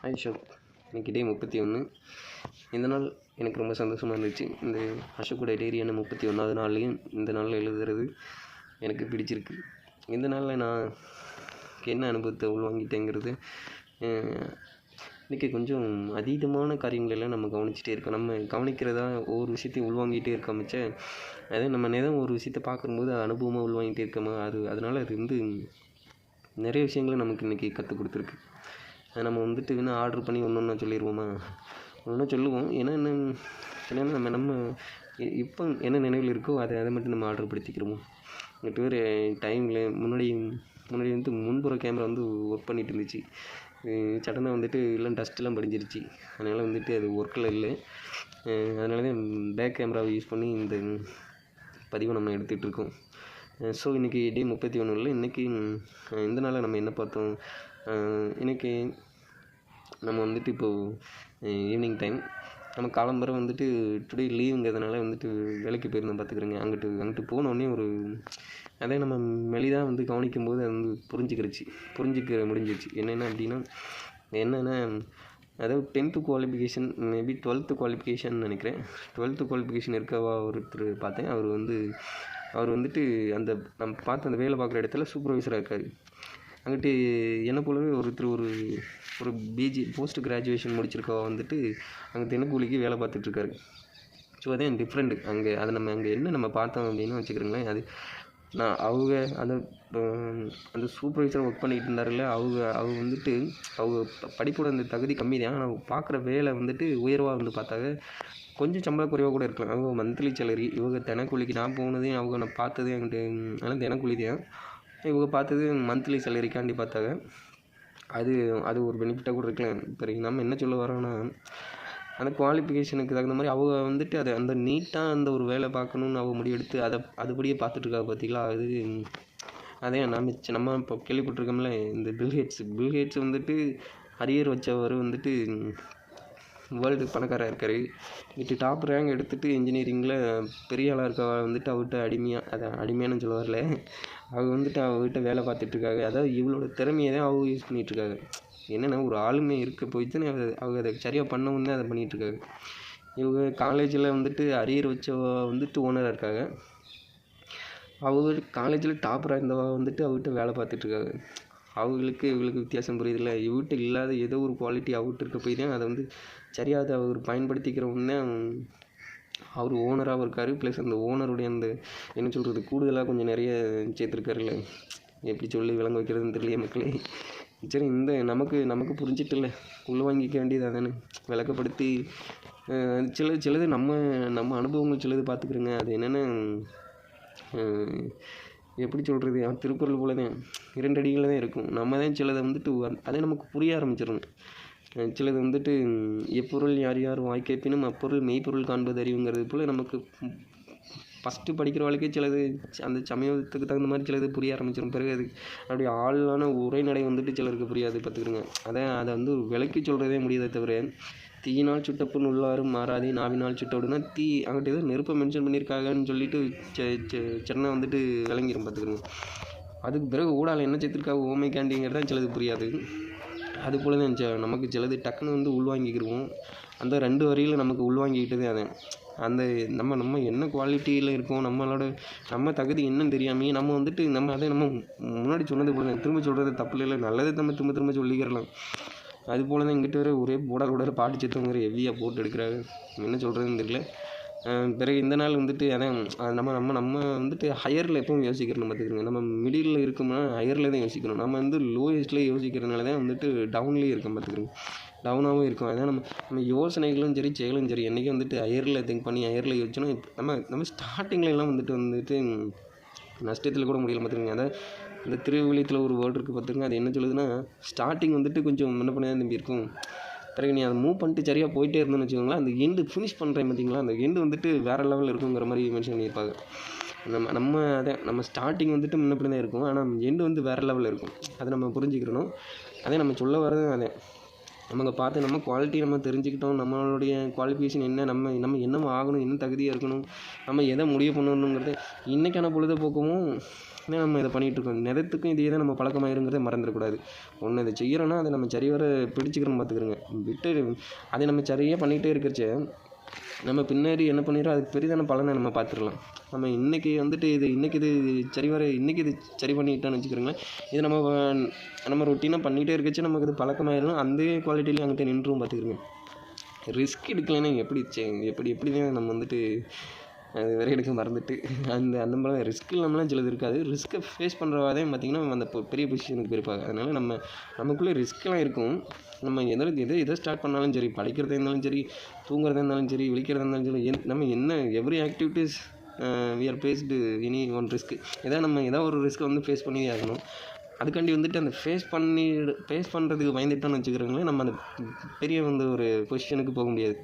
Hi Ashok. இன்றைக்கி டே 31. இந்த நாள் எனக்கு ரொம்ப சந்தோஷமாக இருந்துச்சு. இந்த அசோக்கோட டைரியான 31வது நாள்லேயும் இந்த நாளில் எழுதுறது எனக்கு பிடிச்சிருக்கு. இந்த நாளில் நான் என்ன அனுபவத்தை உள்வாங்கிட்டேங்கிறது, இன்றைக்கி கொஞ்சம் அதீதமான காரியங்களெல்லாம் நம்ம கவனிச்சிட்டே இருக்கோம். நம்ம கவனிக்கிறதா ஒவ்வொரு விஷயத்தையும் உள்வாங்கிட்டே இருக்காமச்ச, அதே நம்ம நேரம் ஒரு விஷயத்தை பார்க்கும்போது அனுபவமாக உள்வாங்கிட்டே இருக்கோமா, அதனால் அது நிறைய விஷயங்களை நமக்கு இன்றைக்கி கற்றுக் கொடுத்துருக்கு. நம்ம இன்னும் ஆர்டர் பண்ணி ஒன்று சொல்லிடுவோமா, ஒன்று சொல்லுவோம். என்னென்னா நம்ம இப்போ என்ன நினைவில் இருக்கோ அதை மட்டும் நம்ம ஆர்டர் படுத்திக்கிறோமோ. எங்கிட்ட வேறு டைமில் முன்னாடி முன்புற கேமரா ஒர்க் பண்ணிகிட்டு இருந்துச்சு. சடனாக இல்லை டஸ்ட்டெல்லாம் படிஞ்சிருச்சு. அதனால் அது ஒர்க்கில் இல்லை. அதனால தான் பேக் கேமராவை யூஸ் பண்ணி இந்த பதிவை நம்ம எடுத்துகிட்டு இருக்கோம். ஸோ இன்றைக்கி டே 31 இன்றைக்கி இந்த நாளில் நம்ம என்ன பார்த்தோம். இன்றைக்கி நம்ம இப்போது ஈவினிங் டைம் நம்ம காலம்பரை டுடே லீவுங்கிறதுனால வேலைக்கு போயிருந்தோம் பார்த்துக்கிறேங்க. அங்கிட்டு போனோடனே அதே நம்ம மெலிதாக கவனிக்கும் போது அது புரிஞ்சிக்க முடிஞ்சிச்சு. என்னென்னா அதாவது 10th qualification, maybe 12th qualification நினைக்கிறேன். 12th குவாலிஃபிகேஷன் இருக்கவா ஒருத்தர் பார்த்தேன். அவர் அந்த நம்ம பார்த்த அந்த வேலை பார்க்குற இடத்துல சூப்பர்வைசராக இருக்கார். அங்கிட்டு என்ன போலவே ஒருத்தர் ஒரு பிஜி போஸ்ட் கிராஜுவேஷன் முடிச்சிருக்கவா அங்கே தினக்கூலிக்கு வேலை பார்த்துட்ருக்காரு. ஸோ அதே டிஃப்ரெண்ட்டு அங்கே. அதை நம்ம பார்த்தோம் அப்படின்னு வச்சுக்கிறோங்களேன். அது நான் அந்த சூப்பர்வைசர் ஒர்க் பண்ணிகிட்டு இருந்தார்ல, அவங்க படிப்போட அந்த தகுதி கம்மி தான். ஆனால் பார்க்குற வேலை உயர்வாக பார்த்தாங்க. கொஞ்சம் சம்பளம் குறைவாக கூட இருக்கலாம். அவங்க மந்த்லி சேலரி, இவங்க தினக்கூலிக்கு நான் போனதே நான் பார்த்ததே என்கிட்ட ஆனால் தினக்கூலி தான். இவங்க பார்த்தது மந்த்லி சேலரிக்காண்டி பார்த்தாங்க. அது ஒரு பெனிஃபிட்டாக கூட இருக்கலாம். இப்போ நம்ம என்ன சொல்ல வரோன்னா, அந்த குவாலிஃபிகேஷனுக்கு தகுந்த மாதிரி அவங்க அதை அந்த நீட்டாக அந்த ஒரு வேலை பார்க்கணுன்னு அவங்க முடிவெடுத்து அதுபடியே பார்த்துட்ருக்காங்க. பார்த்தீங்களா? அதே நம்ம இப்போ கேள்விப்பட்டிருக்கோம்ல, இந்த பில்கேட்ஸ் அரியர் வச்சவர் வேர்ல்டு பணக்காராக இருக்கார். டாப் ரேங்க் எடுத்துகிட்டு இன்ஜினியரிங்கில் பெரிய ஆளாக இருக்கவ அவர்கிட்ட அடிமையானு சொல்ல வரல. அவங்க அவர்கிட்ட வேலை பார்த்துட்ருக்காங்க. அதாவது இவளோட திறமையை தான் அவங்க யூஸ் பண்ணிகிட்ருக்காங்க. என்னென்னா ஒரு ஆளுமை இருக்க போயிட்டு அவங்க அதை சரியாக பண்ணவும் தான் அதை பண்ணிகிட்ருக்காங்க. இவங்க காலேஜில் அரியர் வச்சவ ஓனராக இருக்காங்க. அவங்க காலேஜில் டாப்பராக இருந்தவ அவர்கிட்ட வேலை பார்த்துட்ருக்காங்க. இவங்களுக்கு வித்தியாசம் புரியுதில்ல. இவர்கிட்ட இல்லாத ஏதோ ஒரு குவாலிட்டி அவர்கிட்ட இருக்க போய் தான் அதை சரியாக அவர் பயன்படுத்திக்கிறவொன்னே அவர் ஓனராகவும் இருக்கார். ப்ளஸ் அந்த ஓனருடைய அந்த என்ன சொல்கிறது, கூடுதலாக கொஞ்சம் நிறைய சேர்த்துருக்காருல்ல. எப்படி சொல்லி விளங்க வைக்கிறதுன்னு தெரியல மக்களே. சரி, நமக்கு புரிஞ்சிட்டு இல்லை, உள்ள வாங்கிக்க வேண்டியது அதானே. விளக்கப்படுத்தி சிலது நம்ம அனுபவங்கள் சிலது பார்த்துக்கிறோங்க. அது என்னென்னா, எப்படி சொல்கிறது, திருக்குறள் போல தான் 2 அடிகளில் தான் இருக்கும். நம்ம தான் சிலதை அதே நமக்கு புரிய ஆரம்பிச்சிடணும். சிலது எப்பொருள் யார் யார் வாய்க்கேப்பினும் அப்பொருள் மெய்ப்பொருள் காண்பது அறிவுங்கிறது போல் நமக்கு ஃபஸ்ட்டு படிக்கிற வாழ்க்கை சிலது அந்த சமயத்துக்கு தகுந்த மாதிரி சிலது புரிய ஆரம்பிச்சிடும். பிறகு அது அப்படி ஆளான உரைநடை சிலருக்கு புரியாது. பார்த்துக்கிடுங்க. அதை விளக்கி சொல்கிறதே முடியாதே தவிர, தீயினால் சுட்டப்புண் உள்ளாரும் மாறாதே நாவினால் சுட்டோடுனா அங்கிட்ட ஏதோ நெருப்பை மென்ஷன் பண்ணியிருக்காங்கன்னு சொல்லிட்டு சென்னை விளங்கிடும். பார்த்துக்கிடுங்க. அதுக்கு பிறகு ஊடால என்ன சேர்த்துருக்காங்க ஓமை கேண்டிங்கிறது தான் சிலது புரியாது. அது போல தான் நமக்கு சிலது டக்குன்னு உள்வாங்கிக்கிடுவோம். அந்த 2 வரியில் நமக்கு உள்வாங்கிக்கிட்டதே அதை அந்த நம்ம என்ன குவாலிட்டியில் இருக்கோம், நம்ம தகுதி என்னன்னு தெரியாமையே நம்ம அதை நம்ம முன்னாடி சொன்னது போல திரும்ப சொல்கிறது தப்பு இல்லை. நல்லதை நம்ம திரும்ப சொல்லிக்கிறலாம். அது போல் தான் இங்கிட்ட ஒரே போடாத பாட்டு சேர்த்தவங்க ஹெவியாக போட்டு எடுக்கிறாங்க. என்ன சொல்கிறதுன்னு தெரியல. பிறகு இந்த நாள் அதான் நம்ம ஹையரில் எப்பவும் யோசிக்கிறோம். பார்த்துக்கிறோங்க. நம்ம மிடில் இருக்கோம்னா ஹையரில் தான் யோசிக்கணும். நம்ம லோயஸ்ட்லேயே யோசிக்கிறதுனால தான் டவுன்லேயே இருக்கோம். பார்த்துக்கிறோங்க. டவுனாகவும் இருக்கும். அதான் நம்ம யோசனைகளும் சரி செயலும் சரி என்றைக்கும் ஹையரில் திங்க் பண்ணி ஹையரில் யோசிச்சோன்னா நம்ம ஸ்டார்டிங்கில் எல்லாம் நஷ்டத்தில் கூட முடியல. பார்த்துக்கோங்க. அதான் இந்த திருவிழியத்தில் ஒரு வேர்டு இருக்குது. பார்த்துக்கோங்க. அது என்ன சொல்லுதுன்னா, ஸ்டார்டிங் கொஞ்சம் என்ன பண்ண தம்பி இருக்கும். பிறகு நீ அதை மூவ் பண்ணிட்டு சரியாக போயிட்டே இருந்தோன்னு வச்சுக்கோங்களேன், அந்த எண்டு ஃபினிஷ் பண்ணுறேன் பார்த்தீங்களா, அந்த எண்டு வேறு லெவலில் இருக்குங்கிற மாதிரி மென்ஷன் பண்ணியிருப்பாங்க. நம்ம ஸ்டார்டிங் முன்ன பின்ன தான் இருக்கும். ஆனால் எண்டு வேறு லெவலில் இருக்கும். அதை நம்ம புரிஞ்சுக்கிறணும். அதே நம்ம சொல்ல வரது அதே நமக்கு பார்த்து நம்ம குவாலிட்டி நம்ம தெரிஞ்சுக்கிட்டோம், நம்மளுடைய குவாலிஃபிகேஷன் என்ன, நம்ம என்ன ஆகணும், என்ன தகுதியாக இருக்கணும், நம்ம எதை முடிவு பண்ணணுங்கிறது இன்றைக்கான பொழுதுபோக்கவும் நம்ம இதை பண்ணிகிட்ருக்கோம். நிறத்துக்கும் இதே தான் நம்ம பழக்கமாயிருங்கிறத மறந்துடக்கூடாது. ஒன்று இதை செய்கிறோன்னா அதை நம்ம சரிவர பிடிச்சிக்கிறோம் பார்த்துக்கிறோங்க. விட்டு அதை நம்ம சரியாக பண்ணிகிட்டே இருக்கிறச்ச நம்ம பின்னாடி என்ன பண்ணிடுறோம், அதுக்கு பெரிதான பலனை நம்ம பார்த்துடலாம். நம்ம இன்றைக்கி வந்துட்டு இது இன்றைக்கி இது சரி பண்ணிக்கிட்டோன்னு வச்சுக்கிறோங்களேன். இது நம்ம ரொட்டீனாக பண்ணிகிட்டே இருக்கச்சு நமக்கு இது பழக்கமாயிடலாம். அந்த குவாலிட்டியிலே அங்கிட்ட நின்றும் பார்த்துக்கிறோங்க. ரிஸ்க் எடுக்கலைன்னா எப்படி தான் நம்ம வந்துட்டு அது வரை எடுக்க மறந்துட்டு அந்த மாதிரி ரிஸ்க் இல்லாமலாம் சிலது இருக்காது. ரிஸ்க்கை ஃபேஸ் பண்ணுறவாதே பார்த்திங்கன்னா அந்த பெரிய பொசிஷனுக்கு போயிருப்பாங்க. அதனால் நமக்குள்ளே ரிஸ்க்கெலாம் இருக்கும். நம்ம எதை ஸ்டார்ட் பண்ணாலும் சரி, படிக்கிறதா இருந்தாலும் சரி, தூங்குறதா இருந்தாலும் சரி, விழிக்கிறதா இருந்தாலும் சரி, நம்ம என்ன every activities we are faced any one ரிஸ்க்கு. ஏதாவது ஒரு ரிஸ்க்கை வந்து ஃபேஸ் பண்ணி ஆகணும். அதுக்காண்டி வந்துட்டு அந்த ஃபேஸ் பண்ணுறதுக்கு பயந்துட்டோன்னு வச்சுக்கிறோங்களேன், நம்ம அந்த பெரிய வந்து ஒரு பொசிஷனுக்கு போக முடியாது.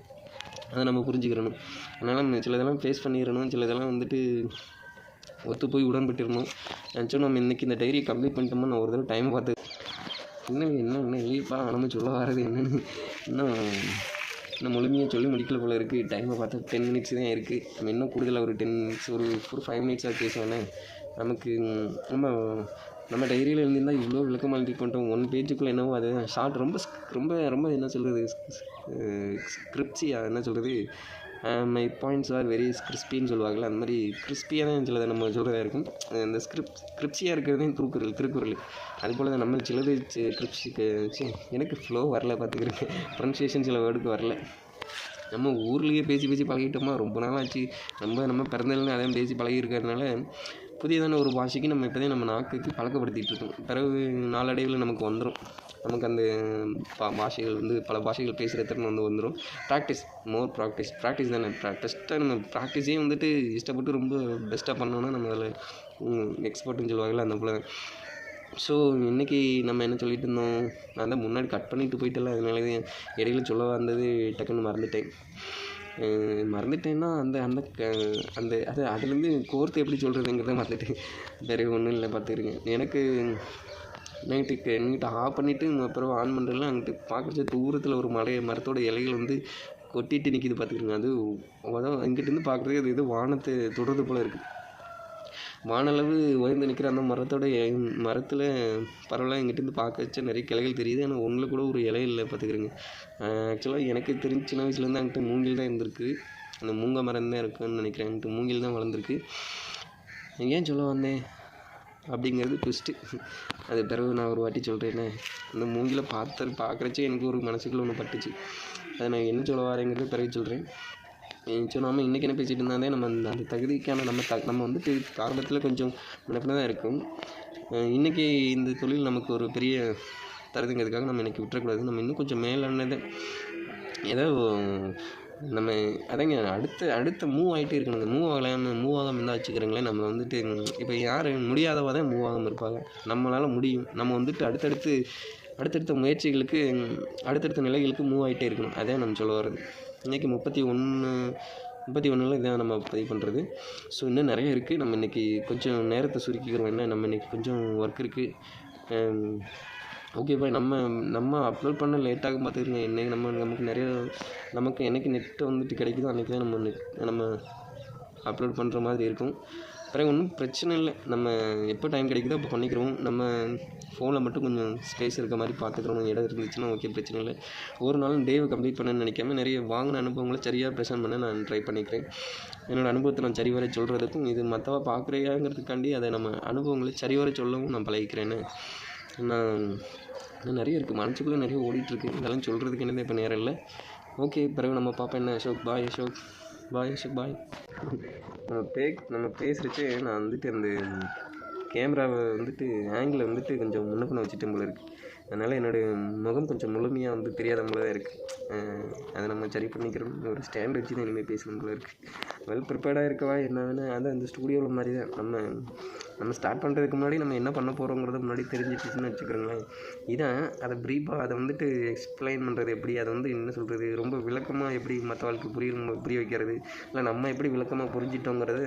அதை நம்ம புரிஞ்சுக்கிறணும். அதனால் நம்ம சிலதெல்லாம் ஃபேஸ் பண்ணிடணும், சிலதெல்லாம் வந்துட்டு ஒத்து போய் உடன்பட்டுருணும். நினச்சோம் நம்ம இன்றைக்கி இந்த டைரியை கம்ப்ளீட் பண்ணிட்டோம்னா நான் ஒரு தடவை டைமை பார்த்து என்ன இல்லைப்பா நம்ம சொல்ல வர்றது என்னென்னு இன்னும் முழுமையாக சொல்லி முடிக்கல போல இருக்குது. டைமை பார்த்தா 10 minutes தான் இருக்குது. நம்ம இன்னும் கூடுதலாக ஒரு 10 minutes ஒரு 5 minutes பேசுவேன்னே. நமக்கு நம்ம டைரியில் எழுதியிருந்தால் இவ்வளோ விளக்கமாக எழுதி பண்ணிட்டோம். 1 பேஜுக்குள்ளே என்னவோ அது ஷார்ட் ரொம்ப என்ன சொல்கிறது, ஸ்கிரிப்ட்ஸியாக என்ன சொல்கிறது, மை பாயிண்ட்ஸ் ஆர் வெரி கிறிஸ்பின்னு சொல்லுவாங்கள்ல, அந்த மாதிரி கிறிஸ்பியாக தான் சிலதை நம்ம சொல்கிறதா இருக்கும். அந்த கிரிப்ஸியாக இருக்கிறதே திருக்குறள். அதுபோல் தான் நம்ம சிலது எனக்கு ஃப்ளோ வரல பார்த்துக்கிறேன். ப்ரொனன்சியேஷன் சில வேர்டுக்கு வரல. நம்ம ஊர்லேயே பேசி பழகிட்டோமா, ரொம்ப நாள் ஆச்சு. நம்ம பிறந்ததுலேருந்து அதையும் பேசி பழகிருக்கிறதுனால புதியதான ஒரு பாஷைக்கு நம்ம இப்போ தான் நம்ம நாக்குக்கு பழக்கப்படுத்திகிட்டு இருக்கோம். பிறகு நாளடைவில் நமக்கு வந்துடும். நமக்கு அந்த பாஷைகள் வந்து பல பாஷைகள் பேசுகிற திறன் வந்து வந்துடும். ப்ராக்டிஸ் தானே. பெஸ்ட்டாக நம்ம ப்ராக்டிஸே வந்துட்டு இஷ்டப்பட்டு ரொம்ப பெஸ்ட்டாக பண்ணோன்னா நம்ம அதில் எக்ஸ்பர்ட்டுன்னு சொல்லுவாங்கள்ல, அந்த போல். ஸோ இன்றைக்கி நம்ம என்ன சொல்லிட்டு இருந்தோம், நான் தான் முன்னாடி கட் பண்ணிட்டு போயிட்டல, அதனால தான் இடையில சொல்ல வந்தது டக்குன்னு மறந்துட்டேன்னா அதுலேருந்து கோர்த்து எப்படி சொல்கிறதுங்கிறத மறந்துட்டேன். வேறு ஒன்றும் இல்லை பார்த்துக்கிறேங்க. எனக்கு என்கிட்ட ஆஃப் பண்ணிவிட்டு அப்புறம் ஆன் பண்ணுறதுலாம் அங்கிட்டு பார்க்குறது தூரத்தில் ஒரு மரத்தோட இலைகள் வந்து கொட்டிட்டு நிற்கிது பார்த்துக்கிறேங்க. அதான் இங்கிட்டேருந்து பார்க்குறதுக்கு அது எது வானத்தை தொடுறது போல் இருக்குது. வானளவு உயர்ந்து நிற்கிற அந்த மரத்தில் பரவலாக எங்கிட்டேருந்து பார்க்க வச்சா நிறைய கிளைகள் தெரியுது. ஆனால் ஒன்றில் கூட ஒரு இலை இல்லை பார்த்துக்கிறேங்க. ஆக்சுவலாக எனக்கு தெரிஞ்சு சின்ன வயசுலேருந்து அங்கிட்ட மூங்கில் தான் இருந்திருக்கு. அந்த மூங்கை மரம் தான் இருக்குன்னு நினைக்கிறேன். அங்கிட்ட மூங்கில் தான் வளர்ந்துருக்கு. ஏன் சொல்ல வந்தேன் அப்படிங்கிறது ட்விஸ்ட்டு. அது பிறகு நான் ஒரு வாட்டி சொல்கிறேன்னே. அந்த மூங்கிலை பார்க்குறச்சே எனக்கு ஒரு மனசுக்குள்ளே ஒன்று பட்டுச்சு. அதை நான் என்ன சொல்ல வரேங்கிறது பிறகு சொல்கிறேன். சொல்லாமல் இன்றைக்கி என்ன பேசிகிட்டு இருந்தாலே நம்ம அந்த தகுதிக்கான நம்ம வந்துட்டு ஆரம்பத்தில் கொஞ்சம் முன்னப்பின தான் இருக்கும். இன்றைக்கி இந்த தொழில் நமக்கு ஒரு பெரிய தருதுங்கிறதுக்காக நம்ம இன்றைக்கி விட்டுறக்கூடாது. நம்ம இன்னும் கொஞ்சம் மேலானதை ஏதோ நம்ம அதாங்க அடுத்த மூவ் ஆகிட்டே இருக்கணுங்க. மூவ் ஆகாமல் இருந்தால் வச்சுக்கிறீங்களேன். நம்ம வந்துட்டு இப்போ யார் முடியாதவா தான் மூவ் ஆகாமல் இருப்பாங்க. நம்மளால் முடியும். நம்ம வந்துட்டு அடுத்தடுத்த முயற்சிகளுக்கு அடுத்தடுத்த நிலைகளுக்கு மூவ் ஆகிட்டே இருக்கணும். அதே நம்ம சொல்ல வர்றது. இன்றைக்கி 31 இதான் நம்ம பதிவு பண்ணுறது. ஸோ இன்னும் நிறைய இருக்குது. நம்ம இன்றைக்கி கொஞ்சம் நேரத்தை சுருக்கிக்கிறோம். நம்ம இன்றைக்கி கொஞ்சம் ஒர்க் இருக்குது. Okay bye. நம்ம அப்லோட் பண்ண லேட்டாக பார்த்துக்கிறோங்க. நமக்கு என்றைக்கு நெட்டு வந்துட்டு கிடைக்குதோ அன்றைக்கி தான் நம்ம அப்லோட் பண்ணுற மாதிரி இருக்கும். பிறகு ஒன்றும் பிரச்சனை இல்லை. நம்ம எப்போ டைம் கிடைக்குதோ அப்போ பண்ணிக்கிறோம். நம்ம ஃபோனில் மட்டும் கொஞ்சம் ஸ்பேஸ் இருக்க மாதிரி பார்த்துக்கிறோம். இடம் இருந்துச்சுன்னா ஓகே, பிரச்சனை இல்லை. ஒரு நாளும் டேவை கம்ப்ளீட் பண்ணணும்னு நினைக்காம நிறைய வாங்கின அனுபவங்களை சரியாக ப்ரெசென்ட் பண்ண நான் ட்ரை பண்ணிக்கிறேன். என்னோடய அனுபவத்தை நான் சரிவரை சொல்கிறதுக்கும் இது மற்றவா பார்க்குறியாங்கிறதுக்காண்டி அதை நம்ம அனுபவங்களை சரிவரை சொல்லவும் நான் பழகிக்கிறேன்னு. இன்னும் நிறைய இருக்குது. மனசுக்குள்ளே நிறைய ஓடிட்டுருக்கு. இதெல்லாம் சொல்கிறதுக்கு என்னது இப்போ நேரம் இல்லை. ஓகே, பிறகு நம்ம பார்ப்போம். என்ன அசோக் பாய். நம்ம பேசுகிறச்சே நான் வந்துட்டு அந்த கேமராவை வந்துட்டு ஆங்கிளை வந்துட்டு கொஞ்சம் முன்னப்பின வச்சுட்டேன் போல இருக்குது. அதனால் என்னுடைய முகம் கொஞ்சம் முழுமையாக வந்து தெரியாத போல தான் இருக்குது. அதை நம்ம சரி பண்ணிக்கிறோம். ஒரு ஸ்டாண்ட் வச்சு தான் இனிமேல் பேசணும் போல இருக்குது. வெல் ப்ரிப்பேர்டாக இருக்கவா என்ன வேணால் அது அந்த ஸ்டூடியோவில் மாதிரி தான். நம்ம ஸ்டார்ட் பண்ணுறதுக்கு முன்னாடி நம்ம என்ன பண்ண போகிறோங்கிறத முன்னாடி தெரிஞ்சிட்டுச்சுன்னு வச்சுக்கிறோங்களேன். இதான் அதை ப்ரீஃபாக அதை வந்துட்டு எக்ஸ்பிளைன் பண்ணுறது எப்படி, அதை வந்து என்ன சொல்கிறது, ரொம்ப விளக்கமாக எப்படி மற்றவர்களுக்கு புரிய வைக்கிறது, இல்லை நம்ம எப்படி விளக்கமாக புரிஞ்சிட்டோங்கிறத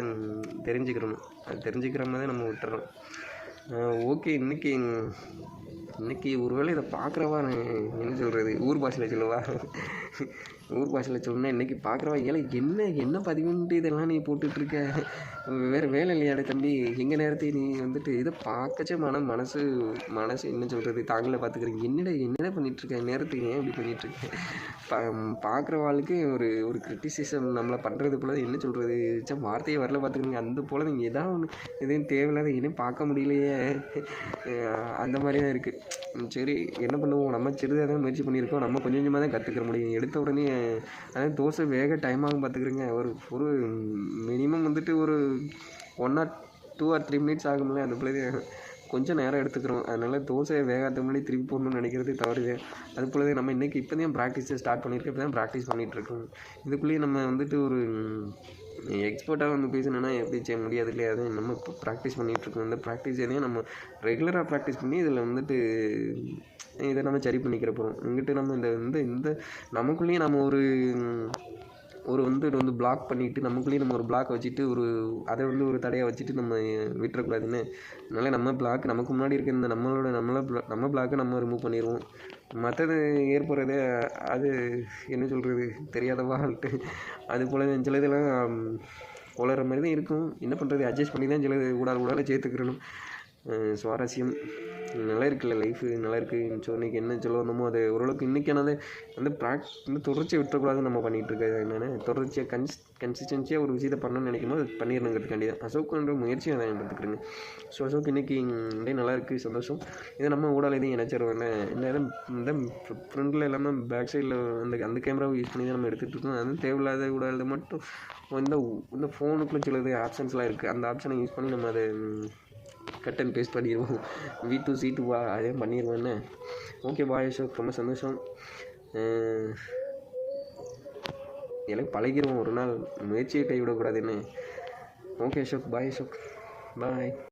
தெரிஞ்சுக்கிறோம். அது தெரிஞ்சுக்கிற மாதிரி நம்ம விட்டுறோம். ஓகே, இன்றைக்கி இன்றைக்கி ஒருவேளை இதை பார்க்குறவா என்ன சொல்கிறது, ஊர் பாஷையில் சொல்லவா, ஊர் பாஷையில் சொல்லணும்னா இன்றைக்கி பார்க்குறவா ஏழை என்ன பதிவுன்ட்டு இதெல்லாம் நீ போட்டுட்ருக்க, வேறு வேலை இல்லையாடே தம்பி, எங்கள் நேரத்தையும் நீ வந்துட்டு இதை பார்க்கச்சே மனசு என்ன சொல்கிறது தாங்களே பார்த்துக்கிறீங்க, என்னடா பண்ணிகிட்ருக்க நேரத்துக்கு ஏன் இப்படி பண்ணிகிட்ருக்கேன். பார்க்குறவாளுக்கு ஒரு கிரிட்டிசிசம் நம்மளை பண்ணுறது போல என்ன சொல்கிறது வார்த்தையை வரல பார்த்துக்கிறீங்க. அந்த போல் நீங்கள் எதாவது ஒன்று எதுவும் தேவையில்லாத இன்னும் பார்க்க முடியலையே, அந்த மாதிரி தான் இருக்குது. சரி என்ன பண்ணுவோம், நம்ம சிறிதாக தான் முயற்சி பண்ணியிருக்கோம், நம்ம கொஞ்சம் கொஞ்சமாக தான் கற்றுக்கிற முடியும். எடுத்த உடனே அதாவது தோசை வேக டைம் ஆகும் பார்த்துக்கிறேங்க. ஒரு மினிமம் வந்துட்டு ஒரு 1 or 2 or 3 minutes ஆகும்ல, அந்த பிள்ளை கொஞ்சம் நேரம் எடுத்துக்கிறோம். அதனால் தோசையை வேகாத முன்னாடி திருப்பி போடணும்னு நினைக்கிறது தவறுது. அது போலவே நம்ம இன்றைக்கி இப்போ தான் ப்ராக்டிஸை ஸ்டார்ட் பண்ணியிருக்கோம், இப்போ தான் ப்ராக்டிஸ் பண்ணிகிட்ருக்கோம். இதுக்குள்ளேயே நம்ம வந்துட்டு ஒரு எக்ஸ்பர்ட்டாக வந்து பேசணுன்னா எப்படி செய்ய முடியாது இல்லையா. அதுவும் நம்ம இப்போ ப்ராக்டிஸ் பண்ணிகிட்ருக்கோம். இந்த ப்ராக்டிஸ் எதையும் நம்ம ரெகுலராக ப்ராக்டிஸ் பண்ணி இதில் வந்துட்டு இதை நம்ம சரி பண்ணிக்கிற போகிறோம். இங்கிட்டு நம்ம இந்த நமக்குள்ளேயே நம்ம ஒரு பிளாக் பண்ணிவிட்டு நமக்குள்ளேயே நம்ம ஒரு பிளாக் வச்சுட்டு அதை ஒரு தடையாக வச்சுட்டு நம்ம விட்டுறக்கூடாதுன்னு. அதனால் நமக்கு முன்னாடி இருக்க இந்த நம்ம பிளாக்கை நம்ம ரிமூவ் பண்ணிடுவோம். மற்றது ஏற்படுறது அது என்ன சொல்கிறது தெரியாதவான்ட்டு அது போல் சில இதெல்லாம் உளற மாதிரி தான் இருக்கும். என்ன பண்ணுறது, அட்ஜஸ்ட் பண்ணி தான் சில ஊடால சேர்த்துக்கிறணும். சுவாரஸ்யம் நல்லா இருக்குல்ல, லைஃபு நல்லா இருக்குது. ஸோ இன்றைக்கி என்ன சொல்ல வந்தோமோ அது ஓரளவுக்கு இன்றைக்கானது வந்து தொடர்ச்சியை விட்டுறக்கூடாதுன்னு நம்ம பண்ணிகிட்ருக்கது என்னென்னா தொடர்ச்சியாக கன்சிஸ்டன்சியாக ஒரு விஷயத்தை பண்ணணும்னு நினைக்கும் போது அது பண்ணிடணுங்கிறதுக்காண்டி தான் அசோக்குன்ற முயற்சியை தான் எடுத்துக்கிறேங்க. ஸோ அசோக் இன்றைக்கி டே நல்லா இருக்குது, சந்தோஷம். இதை நம்ம ஊடால எதையும் இணைச்சிருவோம். இந்த ஃப்ரண்டில் எல்லாமே பேக் சைடில் அந்த கேமராவை யூஸ் பண்ணி தான் நம்ம எடுத்துகிட்டு இருக்கோம். அது தேவையில்லாத ஊடால மட்டும் இந்த ஃபோனுக்குள்ளே சிலது ஆப்ஷன்ஸ்லாம் இருக்குது. அந்த ஆப்ஷனை யூஸ் பண்ணி நம்ம அதை கட் அண்ட் பேஸ்ட் பண்ணிடுவோம். V2 C2 அதே பண்ணிடுவோன்னு. ஓகே பாய் அசோக், ரொம்ப சந்தோஷம். எனக்கு பழகிடுவோம் ஒரு நாள், முயற்சியை கைவிடக்கூடாதுன்னு. ஓகே அசோக், பாய் அசோக், பாய்.